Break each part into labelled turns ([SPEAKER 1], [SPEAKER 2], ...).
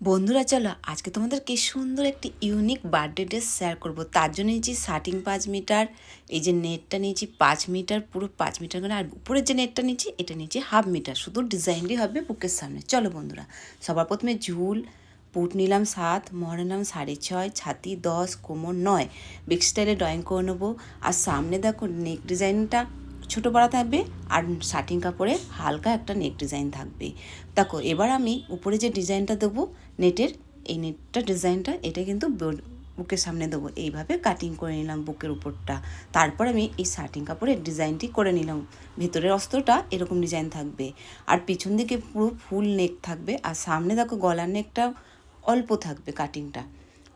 [SPEAKER 1] বন্ধুরা চলো আজকে তোমাদেরকে সুন্দর একটি ইউনিক বার্থডে ড্রেস শেয়ার করব। তার জন্য নিয়েছি শার্টিং 5 মিটার, এই যে নেটটা নিয়েছি 5 মিটার, পুরো 5 মিটার করে, আর উপরের যে নেটটা নিয়েছি এটা নিয়েছি 1/2 মিটার, শুধু ডিজাইনটি হবে বুকের সামনে। চলো বন্ধুরা, সবার প্রথমে ঝুল পুট নিলাম 7, মহড়া নিলাম 6.5, ছাতি 10, কোমর 9, বিগ স্টাইলে ড্রয়িং করে নেবো। আর সামনে দেখো নেক ডিজাইনটা ছোটো পাড়া থাকবে, আর শার্টিং কাপড়ে হালকা একটা নেক ডিজাইন থাকবে। দেখো এবার আমি উপরে যে ডিজাইনটা দেবো নেটের, এই নেটটা ডিজাইনটা এটা কিন্তু বুকের সামনে দেবো। এইভাবে কাটিং করে নিলাম বুকের উপরটা। তারপর আমি এই শার্টিং কাপড়ের ডিজাইনটি করে নিলাম। ভেতরের অস্ত্রটা এরকম ডিজাইন থাকবে, আর পিছন দিকে পুরো ফুল নেক থাকবে, আর সামনে দেখো গলার নেকটা অল্প থাকবে। কাটিংটা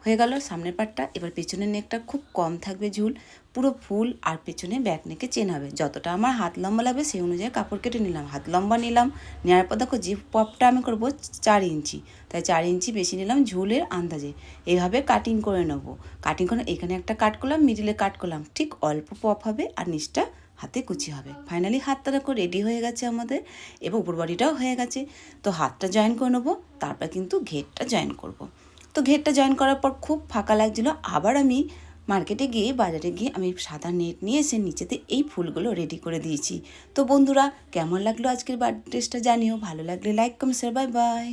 [SPEAKER 1] হয়ে গেল সামনের পাটটা। এবার পেছনের নেকটা খুব কম থাকবে, ঝুল পুরো ফুল, আর পেছনে ব্যাক নেকে চেন হবে। যতটা আমার হাত লম্বা লাগবে সেই অনুযায়ী কাপড় কেটে নিলাম। হাত লম্বা নিলাম, নেওয়ার পর দেখো যে পপটা আমি করবো 4 ইঞ্চি, তাই 4 ইঞ্চি বেশি নিলাম ঝুলের আন্দাজে। এইভাবে কাটিং করে নেবো। কাটিং করে এখানে একটা কাট করলাম, মিডিলে কাট করলাম, ঠিক অল্প পপ হবে, আর নিচটা হাতে কুচি হবে। ফাইনালি হাতটা দেখো রেডি হয়ে গেছে আমাদের, এবং উপর বডিটাও হয়ে গেছে। তো হাতটা জয়েন করে নেবো, তারপর কিন্তু ঘেরটা জয়েন করব। তো ঘেরটা জয়েন করার পর খুব ফাঁকা লাগছিলো, আবার আমি বাজারে গিয়ে আমি সাদা নেট নিয়ে এসে নিচেতে এই ফুলগুলো রেডি করে দিয়েছি। তো বন্ধুরা, কেমন লাগলো আজকের বার্থডে ড্রেসটা জানিও। ভালো লাগলে like, comment, share. Bye bye.